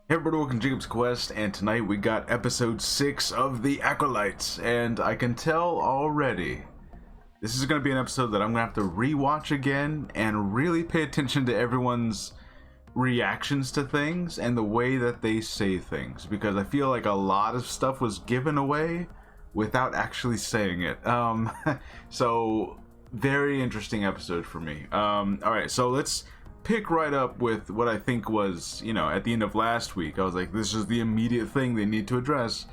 Hey everybody, welcome to Jacob's Quest, and tonight we got episode 6 of the Acolyte, and I can tell already this is going to be an episode that I'm going to have to rewatch again and really pay attention to everyone's reactions to things and the way that they say things, because I feel like a lot of stuff was given away without actually saying it. So very interesting episode for me. Alright, so let's pick right up with what I think was, at the end of last week. I was like, this is the immediate thing they need to address.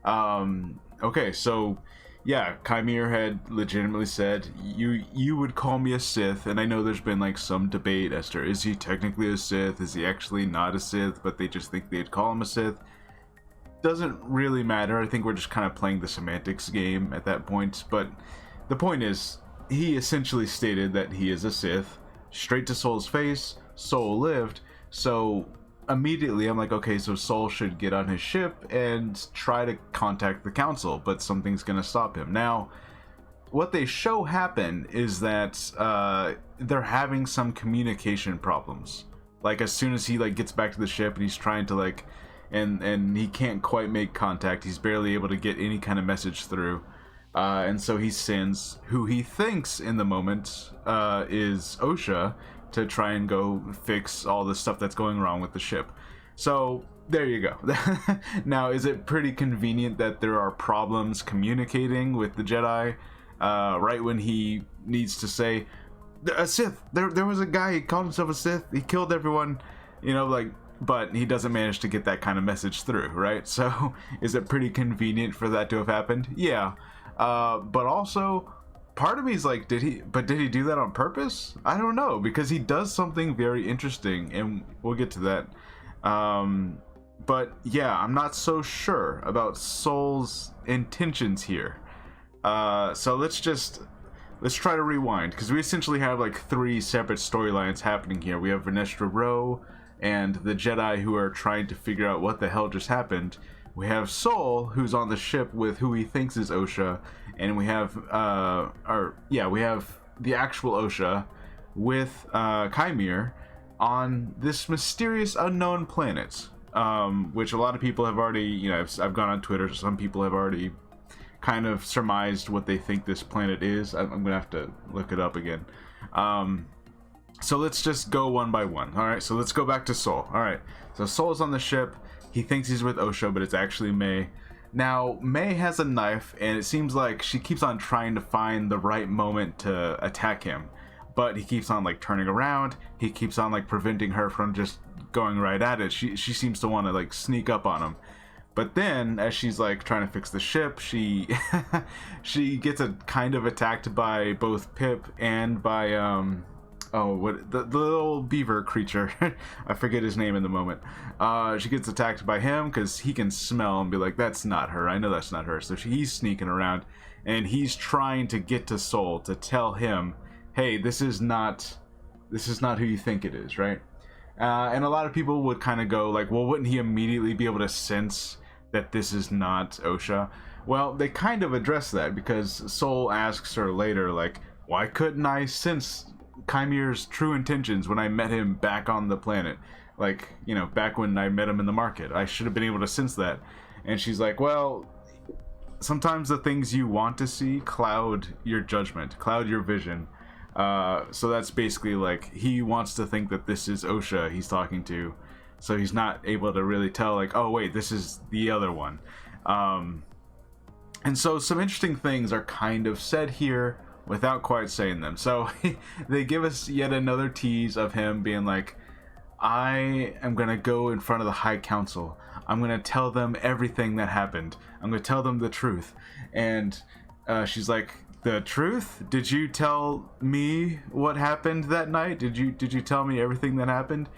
Okay, so yeah, Chimere had legitimately said, you would call me a Sith, and I know there's been like some debate as to, is he technically a Sith, is he actually not a Sith, but they just think they'd call him a Sith. Doesn't really matter. I think we're just kind of playing the semantics game at that point, but the point is, he essentially stated that he is a Sith. Straight to Soul's face, Soul lived, so immediately I'm like, okay, so Soul should get on his ship and try to contact the council, but something's gonna stop him. Now, what they show happen is that they're having some communication problems. Like, as soon as he gets back to the ship and he's trying to and he can't quite make contact, he's barely able to get any kind of message through. And so he sends who he thinks in the moment is Osha to try and go fix all the stuff that's going wrong with the ship. So there you go. Now, is it pretty convenient that there are problems communicating with the Jedi right when he needs to say, a Sith, there was a guy, he called himself a Sith, he killed everyone, but he doesn't manage to get that kind of message through, right? So is it pretty convenient for that to have happened? Yeah. But also, part of me is like, did he do that on purpose? I don't know, because he does something very interesting, and we'll get to that. But yeah, I'm not so sure about Soul's intentions here. So let's try to rewind, because we essentially have like 3 separate storylines happening here. We have Vernestra Rowe and the Jedi who are trying to figure out what the hell just happened. We have Soul, who's on the ship with who he thinks is Osha, and we have we have the actual Osha with Chimere on this mysterious unknown planet, which a lot of people have already, I've gone on Twitter, some people have already kind of surmised what they think this planet is. I'm gonna have to look it up again. So let's just go one by one. All right, so let's go back to Soul. All right, so Soul's on the ship. He thinks he's with Osha, but it's actually May. Now, May has a knife, and it seems like she keeps on trying to find the right moment to attack him. But he keeps on, turning around. He keeps on, preventing her from just going right at it. She seems to want to, sneak up on him. But then, as she's, trying to fix the ship, she she gets kind of attacked by both Pip and by, the little beaver creature. I forget his name in the moment. She gets attacked by him because he can smell and be like, that's not her. I know that's not her. So he's sneaking around, and he's trying to get to Soul to tell him, hey, this is not who you think it is, right? And a lot of people would kind of go well, wouldn't he immediately be able to sense that this is not Osha? Well, they kind of address that, because Soul asks her later, why couldn't I sense Chimere's true intentions when I met him back on the planet? Back when I met him in the market, I should have been able to sense that. And she's like, well, sometimes the things you want to see cloud your judgment, cloud your vision. So that's basically he wants to think that this is Osha he's talking to, so he's not able to really tell, oh wait, this is the other one. And so some interesting things are kind of said here without quite saying them. So they give us yet another tease of him being like, I am going to go in front of the High Council. I'm going to tell them everything that happened. I'm going to tell them the truth. And she's like, the truth? Did you tell me what happened that night? Did you tell me everything that happened?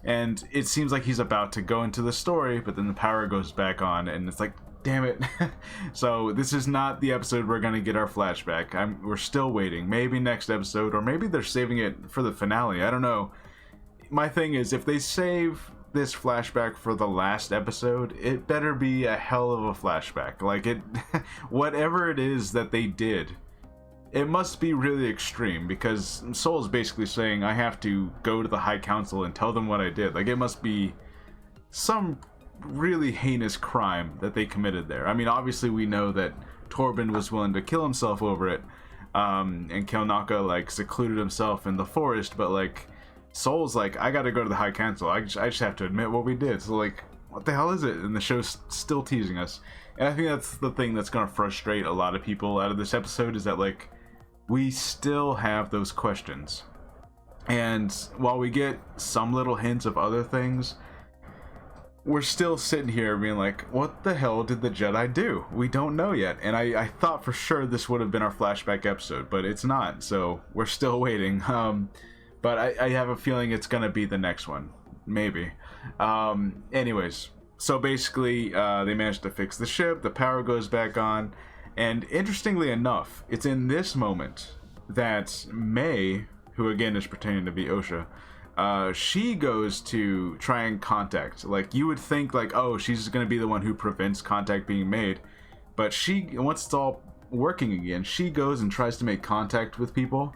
And it seems like he's about to go into the story, but then the power goes back on, and it's like, damn it. So this is not the episode we're gonna get our flashback. We're still waiting. Maybe next episode, or maybe they're saving it for the finale. I don't know. My thing is, if they save this flashback for the last episode, it better be a hell of a flashback. Whatever it is that they did, it must be really extreme, because Soul's basically saying, I have to go to the High Council and tell them what I did. It must be some really heinous crime that they committed there. I mean, obviously we know that Torben was willing to kill himself over it, and Kelnaka like secluded himself in the forest, but like Soul's like, I gotta go to the High Council. I just have to admit what we did. So like, what the hell is it? And the show's still teasing us. And I think that's the thing that's gonna frustrate a lot of people out of this episode, is that like, we still have those questions. And while we get some little hints of other things, we're still sitting here being like, what the hell did the Jedi do? We don't know yet. And I thought for sure this would have been our flashback episode, but it's not. So we're still waiting. But I have a feeling it's going to be the next one. Maybe. Anyways, so basically they managed to fix the ship. The power goes back on. And interestingly enough, it's in this moment that May, who again is pretending to be Osha, she goes to try and contact. Like, you would think like, oh, she's gonna be the one who prevents contact being made, but she, once it's all working again, she goes and tries to make contact with people,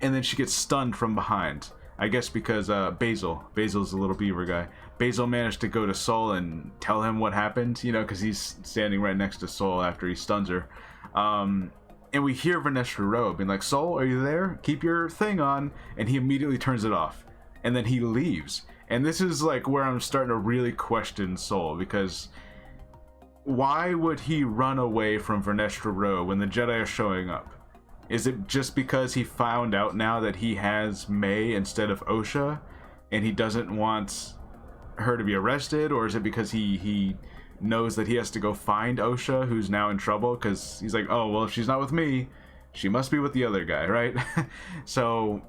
and then she gets stunned from behind. I guess because Basil's a little beaver guy. Basil managed to go to Soul and tell him what happened, you know, because he's standing right next to Soul after he stuns her. And we hear Vernestra Rowe being like, Soul, are you there? Keep your thing on. And he immediately turns it off. And then he leaves. And this is like where I'm starting to really question Soul, because why would he run away from Vernestra Rowe when the Jedi are showing up? Is it just because he found out now that he has May instead of Osha, and he doesn't want her to be arrested? Or is it because he knows that he has to go find Osha, who's now in trouble, because he's like, oh, well, if she's not with me, she must be with the other guy, right? So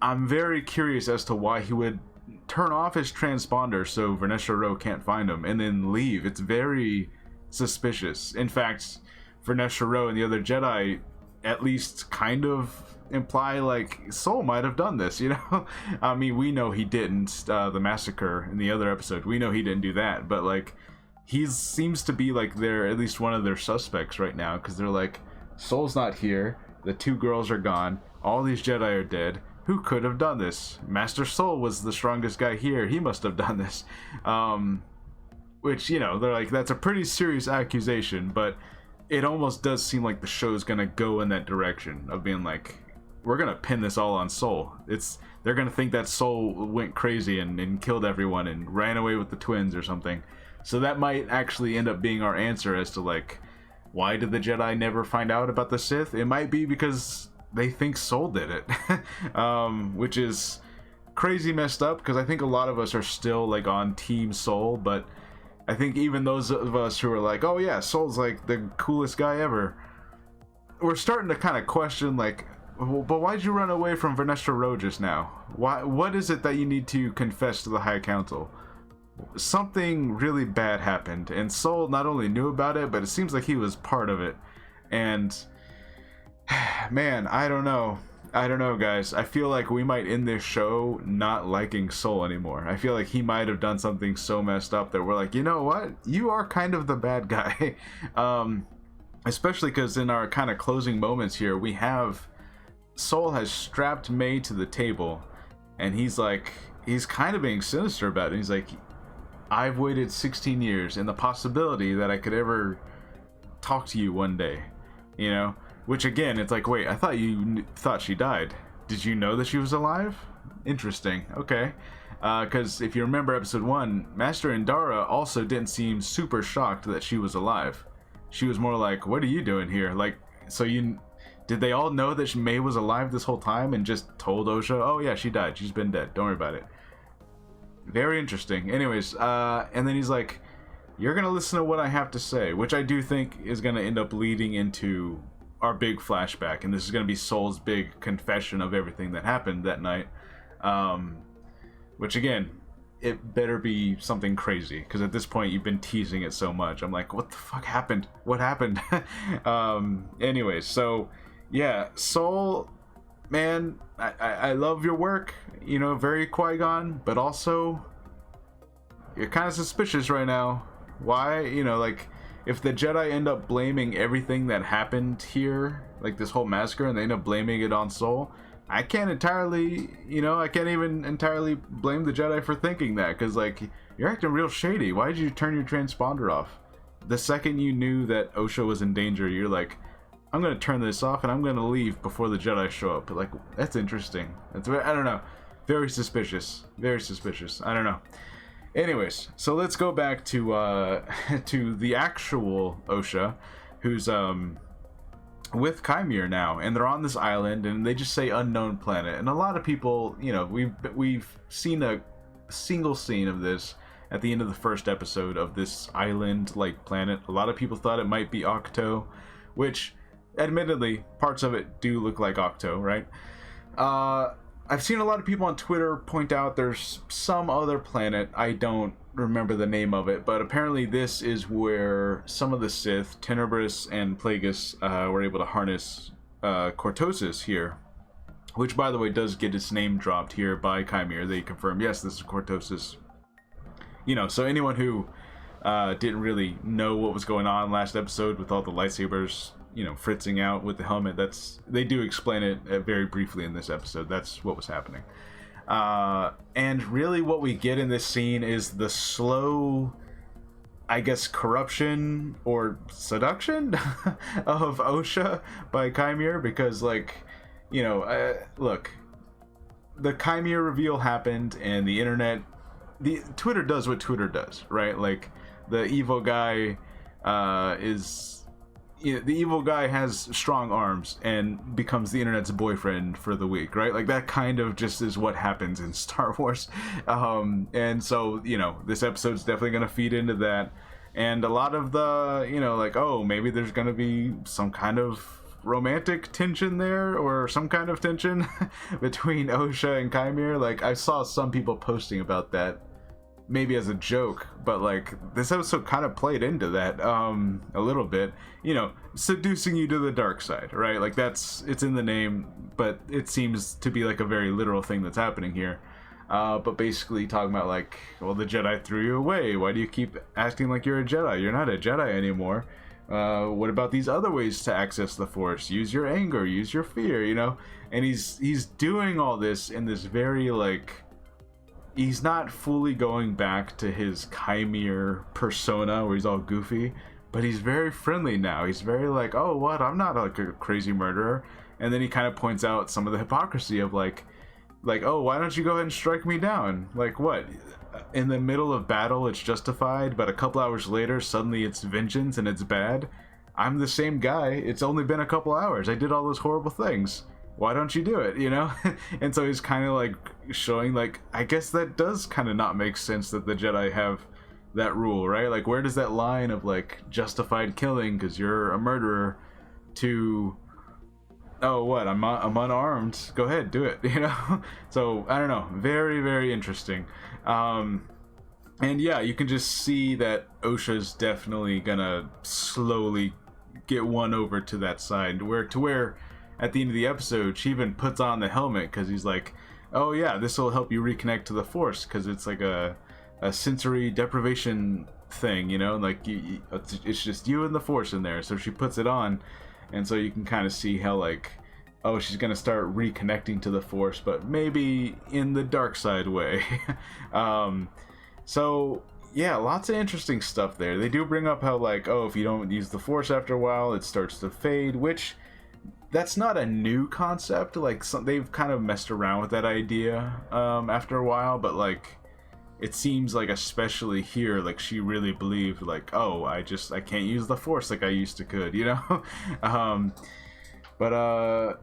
I'm very curious as to why he would turn off his transponder so Vernestra Rowe can't find him and then leave. It's very suspicious. In fact, Vernestra Rowe and the other Jedi at least kind of imply like Soul might have done this, you know? I mean, we know he didn't. The massacre in the other episode, we know he didn't do that, but like, he seems to be like they're at least one of their suspects right now, because they're like, Soul's not here, the two girls are gone, all these Jedi are dead. Who could have done this? Master Soul was the strongest guy here, he must have done this. Which, you know, they're like, that's a pretty serious accusation, but it almost does seem like the show's gonna go in that direction of being like, we're gonna pin this all on Soul. They're gonna think that Soul went crazy and killed everyone and ran away with the twins or something. So that might actually end up being our answer as to like, why did the Jedi never find out about the Sith? It might be because they think Soul did it. Which is crazy messed up, because I think a lot of us are still like on Team Soul, but I think even those of us who are like, oh yeah, Soul's like the coolest guy ever, we're starting to kind of question like, well, but why'd you run away from Vernestra Rowe just now? What is it that you need to confess to the High Council? Something really bad happened, and Soul not only knew about it, but it seems like he was part of it. And man, I don't know, guys. I feel like we might end this show not liking Soul anymore. I feel like he might have done something so messed up that we're like, you know what? You are kind of the bad guy. Especially because in our kind of closing moments here, we have Soul has strapped May to the table, and he's kind of being sinister about it. He's like, I've waited 16 years and the possibility that I could ever talk to you one day, you know? Which again, it's like, wait, I thought you thought she died. Did you know that she was alive? Interesting. Okay. Because if you remember episode 1, Master Indara also didn't seem super shocked that she was alive. She was more like, what are you doing here? Like, so did they all know that May was alive this whole time and just told Osha, oh yeah, she died, she's been dead, don't worry about it. Very interesting. Anyways, and then he's like, you're gonna listen to what I have to say, which I do think is gonna end up leading into our big flashback, and this is gonna be Soul's big confession of everything that happened that night. Which again, it better be something crazy, because at this point you've been teasing it so much. I'm like, what the fuck happened? What happened? Anyways, so yeah, Soul, man, I love your work, you know, very Qui-Gon, but also you're kind of suspicious right now. Why? You know, like, if the Jedi end up blaming everything that happened here, like this whole massacre, and they end up blaming it on Soul, I can't entirely, I can't even entirely blame the Jedi for thinking that, because, like, you're acting real shady. Why did you turn your transponder off? The second you knew that Osha was in danger, you're like, I'm going to turn this off and I'm going to leave before the Jedi show up. Like, that's interesting. I don't know. Very suspicious. Very suspicious. I don't know. Anyways, so let's go back to to the actual Osha, who's with Chimere now, and they're on this island, and they just say unknown planet. And a lot of people, we've seen a single scene of this at the end of the first episode of this island-like planet. A lot of people thought it might be Octo, which, admittedly, parts of it do look like Octo, right? I've seen a lot of people on Twitter point out there's some other planet. I don't remember the name of it, but apparently this is where some of the Sith, Tenebris and Plagueis, were able to harness Cortosis here, which, by the way, does get its name dropped here by Chimere. They confirm, yes, this is Cortosis. So anyone who didn't really know what was going on last episode with all the lightsabers, fritzing out with the helmet, they do explain it very briefly in this episode. That's what was happening. And really what we get in this scene is the slow, I guess, corruption or seduction of Osha by Chimere, because, like, look, the Chimere reveal happened, and Twitter does what Twitter does, right? Like, the evil guy the evil guy has strong arms and becomes the internet's boyfriend for the week, right? Like, that kind of just is what happens in Star Wars. And so, this episode's definitely going to feed into that. And a lot of the, like, oh, maybe there's going to be some kind of romantic tension there, or some kind of tension between Osha and Chimere. Like, I saw some people posting about that, maybe as a joke, but, like, this episode kind of played into that a little bit, seducing you to the dark side, right? Like, it's in the name, but it seems to be like a very literal thing that's happening here. But basically talking about, like, well, the Jedi threw you away. Why do you keep acting like you're a Jedi? You're not a Jedi anymore. What about these other ways to access the Force? Use your anger, use your fear, And he's doing all this in this very, like, he's not fully going back to his Chimere persona where he's all goofy, but he's very friendly now. He's very like, oh, what? I'm not like a crazy murderer. And then he kind of points out some of the hypocrisy of like, oh, why don't you go ahead and strike me down? Like, what? In the middle of battle, it's justified, but a couple hours later, suddenly it's vengeance and it's bad. I'm the same guy. It's only been a couple hours. I did all those horrible things. Why don't you do it, And so he's kind of like showing, like, I guess that does kind of not make sense that the Jedi have that rule, right? Like, where does that line of, like, justified killing because you're a murderer to, oh, what, I'm unarmed, go ahead, do it, So, I don't know, very, very interesting. And yeah, you can just see that Osha's definitely gonna slowly get won over to that side, where at the end of the episode, she even puts on the helmet because he's like, oh yeah, this will help you reconnect to the Force, because it's like a sensory deprivation thing, like it's just you and the Force in there. So she puts it on, and so you can kind of see how, like, oh, she's gonna start reconnecting to the Force, but maybe in the dark side way. So yeah, lots of interesting stuff there. They do bring up how, like, oh, if you don't use the Force after a while, it starts to fade, which, that's not a new concept. Like, they've kind of messed around with that idea after a while, but, like, it seems like, especially here, like, she really believed, like, oh, I can't use the Force like I used to could, But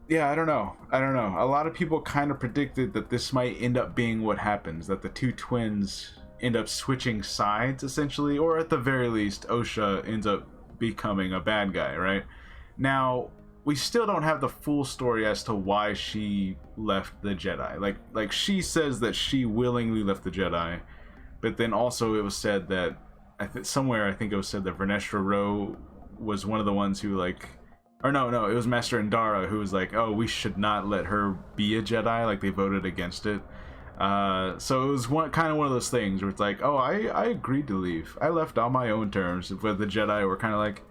yeah, I don't know. A lot of people kind of predicted that this might end up being what happens, that the two twins end up switching sides, essentially, or at the very least, Osha ends up becoming a bad guy, right? Now, we still don't have the full story as to why she left the Jedi. Like she says that she willingly left the Jedi, but then also it was said that, somewhere I think it was said that Vernestra Rwoh was one of the ones who, like, or no, it was Master Indara who was like, oh, we should not let her be a Jedi. Like, they voted against it. So it was kind of one of those things where it's like, oh, I agreed to leave. I left on my own terms, but the Jedi were kind of like,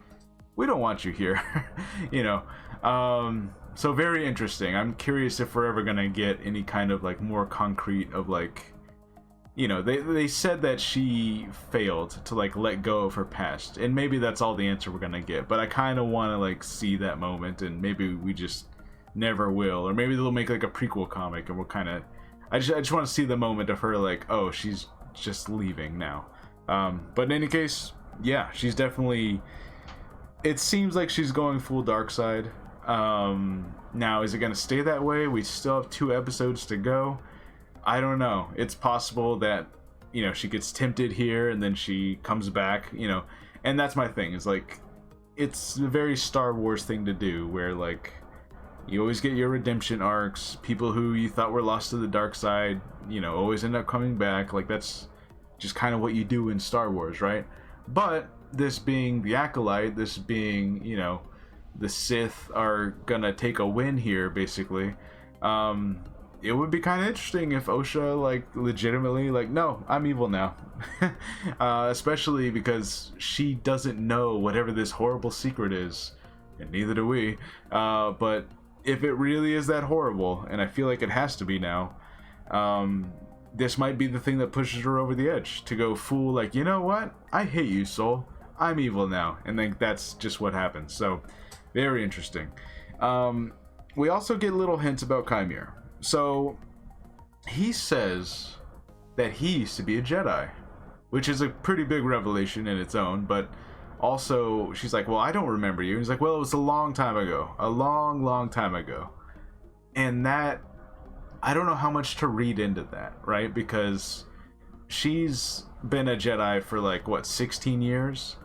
we don't want you here. So very interesting. I'm curious if we're ever gonna get any kind of like more concrete of like, you know, they said that she failed to like let go of her past, and maybe that's all the answer we're gonna get. But I kind of want to like see that moment, and maybe we just never will, or maybe they'll make like a prequel comic, and we'll kind of. I just want to see the moment of her like, oh, she's just leaving now. But in any case, yeah, she's definitely. It seems like she's going full dark side. Now, is it going to stay that way? We still have 2 episodes to go. I don't know. It's possible that, you know, she gets tempted here and then she comes back, you know. And that's my thing, is like, it's a very Star Wars thing to do, where like, you always get your redemption arcs. People who you thought were lost to the dark side, you know, always end up coming back. Like, that's just kind of what you do in Star Wars, right? But this being the Acolyte, this being, you know, the Sith are gonna take a win here, basically. It would be kind of interesting if Osha, like, legitimately, like, no, I'm evil now. Especially because she doesn't know whatever this horrible secret is, and neither do we. But if it really is that horrible, and I feel like it has to be now, this might be the thing that pushes her over the edge, to go full, like, you know what? I hate you, Soul. I'm evil now. And then that's just what happens. So, very interesting. We also get little hints about Chimera. So, he says that he used to be a Jedi, which is a pretty big revelation in its own, but also, she's like, well, I don't remember you. And he's like, well, it was a long time ago. A long, long time ago. And that, I don't know how much to read into that, right? Because she's been a Jedi for like, what, 16 years?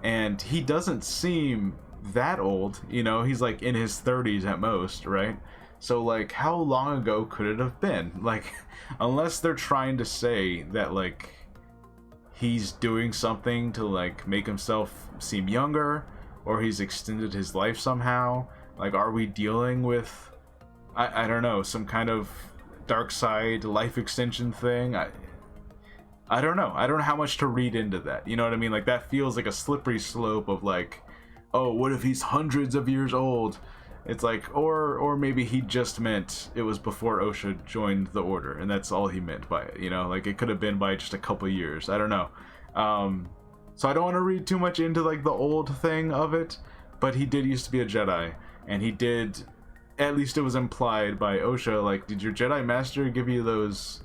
And he doesn't seem that old, you know? He's like in his 30s at most, right? So like, how long ago could it have been? Like, unless they're trying to say that like, he's doing something to like make himself seem younger, or he's extended his life somehow. Like, are we dealing with, I don't know, some kind of dark side life extension thing? I don't know. I don't know how much to read into that. You know what I mean? Like, that feels like a slippery slope of like, oh, what if he's hundreds of years old? It's like, or maybe he just meant it was before Osha joined the Order, and that's all he meant by it, you know? Like, it could have been by just a couple years. I don't know. So I don't want to read too much into, like, the old thing of it, but he did used to be a Jedi, and he did, at least it was implied by Osha, like, did your Jedi Master give you those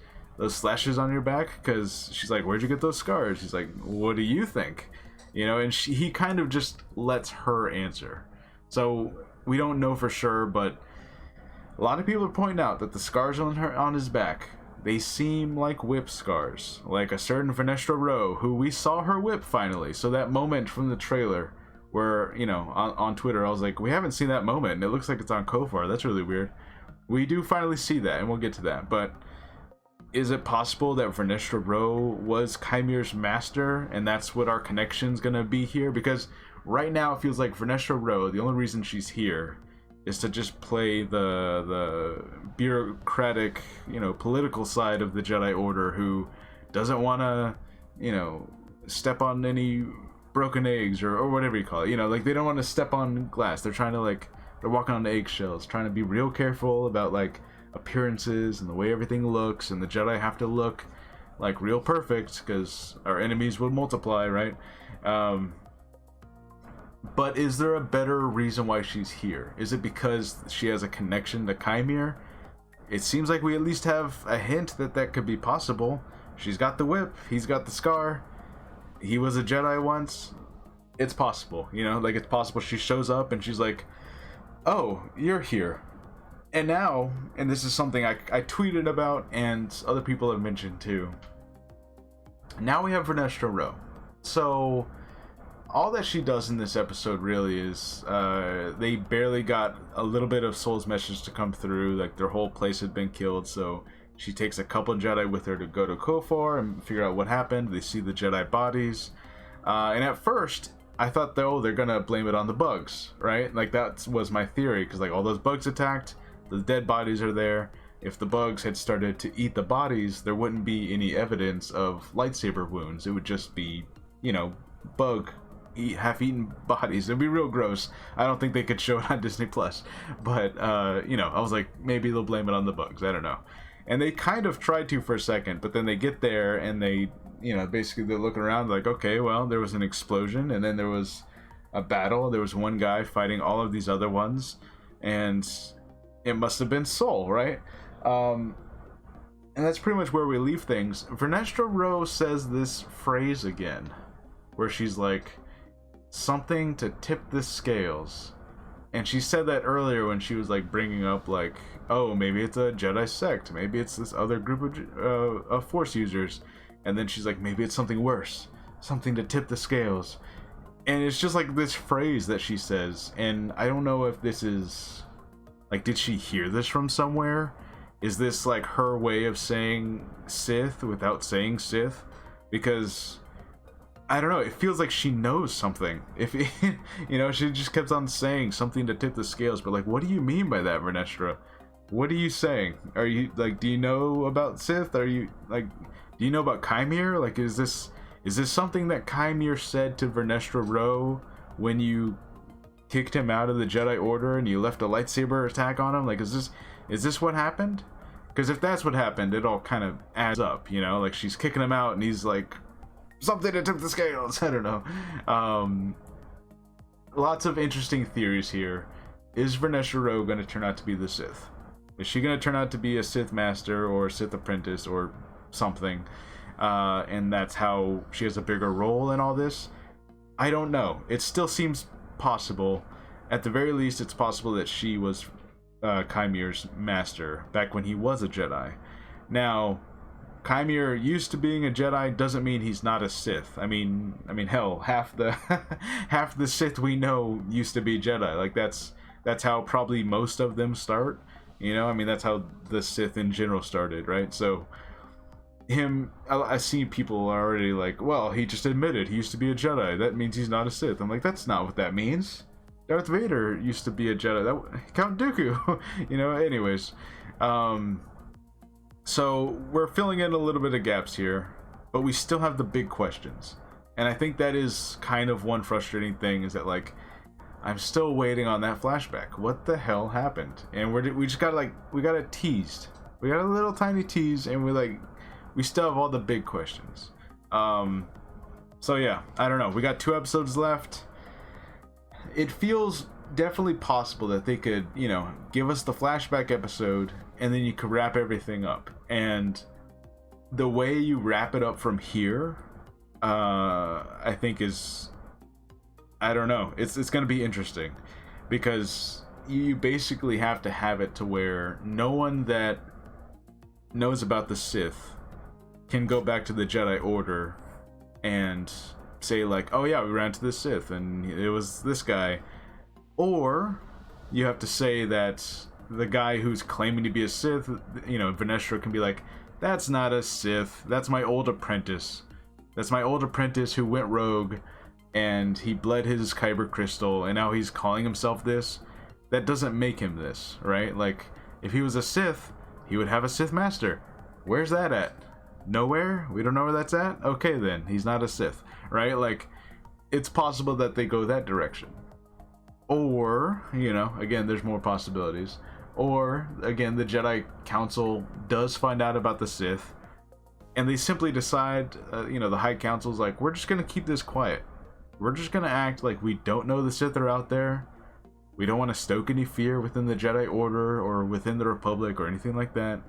slashes on your back? Because she's like, where'd you get those scars? He's like, what do you think? You know, and he kind of just lets her answer. So we don't know for sure, but a lot of people are pointing out that the scars on his back, they seem like whip scars, like a certain Vernestra Rowe, who we saw her whip finally. So that moment from the trailer where, you know, on Twitter, I was like, we haven't seen that moment, and it looks like it's on Kofar. That's really weird. We do finally see that, and we'll get to that. But is it possible that Vernestra Rowe was Chimera's master, and that's what our connection's gonna be here? Because right now it feels like Vernestra Rowe, the only reason she's here is to just play the bureaucratic, you know, political side of the Jedi Order, who doesn't want to, you know, step on any broken eggs or whatever you call it. You know, like, they don't want to step on glass. They're trying to, like, they're walking on eggshells, trying to be real careful about, like, appearances and the way everything looks, and the Jedi have to look, like, real perfect, because our enemies will multiply, right? But is there a better reason why she's here? Is it because she has a connection to Chimera? It seems like we at least have a hint that that could be possible. She's got the whip, he's got the scar, he was a Jedi once. It's possible, you know? Like, it's possible she shows up and she's like, oh, you're here. And now, and this is something I tweeted about and other people have mentioned too, now we have Vernestra Rowe. So all that she does in this episode really is, they barely got a little bit of Soul's message to come through. Like, their whole place had been killed, so she takes a couple Jedi with her to go to Kofar and figure out what happened. They see the Jedi bodies, and at first I thought, though, they're gonna blame it on the bugs, right? Like, that was my theory, because like all those bugs attacked, the dead bodies are there. If the bugs had started to eat the bodies, there wouldn't be any evidence of lightsaber wounds. It would just be, you know, bug half-eaten bodies. It'd be real gross. I don't think they could show it on Disney Plus, but you know, I was like, maybe they'll blame it on the bugs. I don't know. And they kind of tried to for a second, but then they get there and they, you know, basically they're looking around like, okay, well, there was an explosion and then there was a battle. There was one guy fighting all of these other ones, and it must have been Soul, right? And that's pretty much where we leave things. Vernestra Rose says this phrase again, where she's like, something to tip the scales. And she said that earlier when she was like bringing up like, oh, maybe it's a Jedi sect, maybe it's this other group of Force users, and then she's like, maybe it's something worse, something to tip the scales. And it's just like this phrase that she says, and I don't know if this is like, did she hear this from somewhere? Is this like her way of saying Sith without saying Sith? Because I don't know, it feels like she knows something. If it, you know, she just kept on saying something to tip the scales, but like, what do you mean by that, Vernestra? What are you saying? Are you like, do you know about Sith? Are you like, do you know about Chimere? Like, is this something that Chimere said to Vernestra Rose when you kicked him out of the Jedi Order and you left a lightsaber attack on him? Like, is this what happened? Because if that's what happened, it all kind of adds up, you know? Like, she's kicking him out and he's like, something to tip the scales. I don't know. Lots of interesting theories here. Is Vernestra Rose going to turn out to be the Sith? Is she going to turn out to be a Sith Master or a Sith Apprentice or something? And that's how she has a bigger role in all this? I don't know. It still seems possible. At the very least, it's possible that she was Chimere's master back when he was a Jedi. Now, Chimere used to being a Jedi doesn't mean he's not a Sith. I mean, hell, half the Sith we know used to be Jedi. Like, that's how probably most of them start. You know, I mean, that's how the Sith in general started, right? So I see people are already like, well, he just admitted he used to be a Jedi. That means he's not a Sith. I'm like, that's not what that means. Darth Vader used to be a Jedi. Count Dooku. You know, anyways. So we're filling in a little bit of gaps here, but we still have the big questions. And I think that is kind of one frustrating thing, is that like, I'm still waiting on that flashback. What the hell happened? And we just got like, we got it teased. We got a little tiny tease, and we still have all the big questions. So yeah, I don't know. We got 2 episodes left. It feels definitely possible that they could, you know, give us the flashback episode, and then you could wrap everything up. And the way you wrap it up from here, I think is, I don't know. It's going to be interesting, because you basically have to have it to where no one that knows about the Sith can go back to the Jedi Order and say like, oh yeah, we ran to the Sith and it was this guy. Or you have to say that the guy who's claiming to be a Sith, you know, Vernestra can be like, that's not a Sith, that's my old apprentice. That's my old apprentice who went rogue and he bled his kyber crystal and now he's calling himself this. That doesn't make him this, right? Like, if he was a Sith, he would have a Sith Master. Where's that at? Nowhere? We don't know where that's at? Okay then, he's not a Sith, right? Like, it's possible that they go that direction. Or, you know, again, there's more possibilities. Or, again, the Jedi Council does find out about the Sith, and they simply decide, you know, the High Council's like, we're just gonna keep this quiet. We're just gonna act like we don't know the Sith are out there. We don't want to stoke any fear within the Jedi Order or within the Republic or anything like that.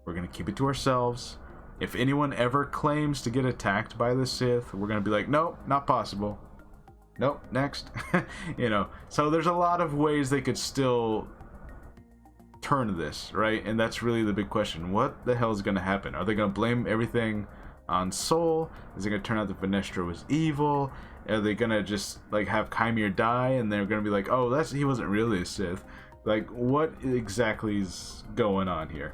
We're gonna keep it to ourselves. If anyone ever claims to get attacked by the Sith, we're gonna be like, nope, not possible. Nope, next. You know, so there's a lot of ways they could still turn this, right? And that's really the big question. What the hell is going to happen? Are they going to blame everything on Soul? Is it going to turn out that Vernestra was evil? Are they going to just like have Chimere die and they're going to be like, oh, he wasn't really a Sith? Like, what exactly is going on here?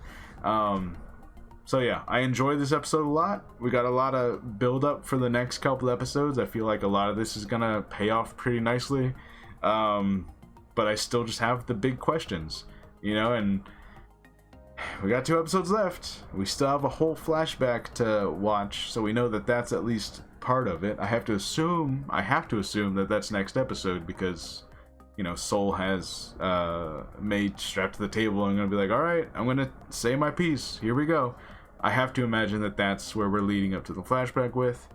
So yeah, I enjoyed this episode a lot. We got a lot of build up for the next couple episodes. I feel like a lot of this is gonna pay off pretty nicely. But I still just have the big questions, you know, and we got 2 episodes left. We still have a whole flashback to watch, so we know that that's at least part of it. I have to assume that that's next episode because, you know, Soul has May strapped to the table and gonna be like, all right, I'm gonna say my piece. Here we go. I have to imagine that that's where we're leading up to the flashback with.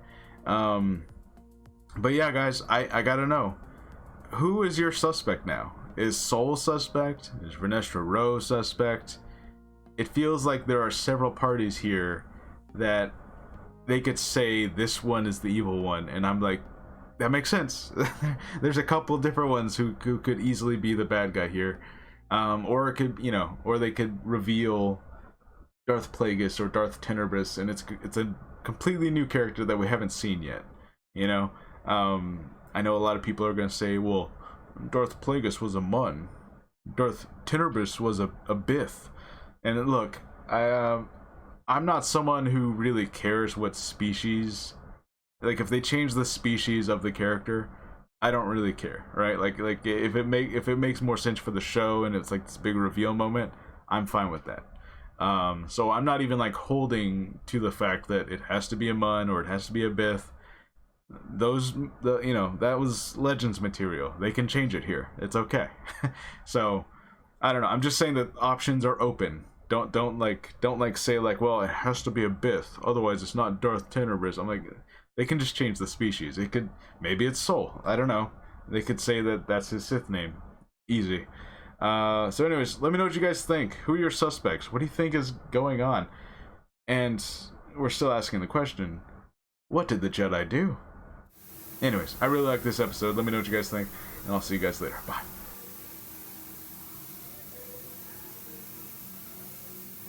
But yeah, guys, I gotta know, who is your suspect now? Is Soul suspect? Is Vernestra Rose suspect? It feels like there are several parties here that they could say this one is the evil one, and I'm like, that makes sense. There's a couple different ones who could easily be the bad guy here, or it could, you know, or they could reveal Darth Plagueis or Darth Tenebrous, and it's a completely new character that we haven't seen yet. You know, I know a lot of people are gonna say, well, Darth Plagueis was a Mun, Darth Tenebrous was a Bith. And look, I'm not someone who really cares what species. Like, if they change the species of the character, I don't really care, right? Like if it makes more sense for the show and it's like this big reveal moment, I'm fine with that. So I'm not even like holding to the fact that it has to be a Mun or it has to be a Bith. You know, that was Legends material. They can change it here. It's okay. So I don't know. I'm just saying that options are open. Don't say like, well, it has to be a Bith, otherwise it's not Darth Tenebrous. I'm like, they can just change the species. It could, maybe it's Soul. I don't know. They could say that that's his Sith name. Easy. So anyways, let me know what you guys think. Who are your suspects? What do you think is going on? And we're still asking the question, what did the Jedi do? Anyways, I really like this episode. Let me know what you guys think, and I'll see you guys later. Bye.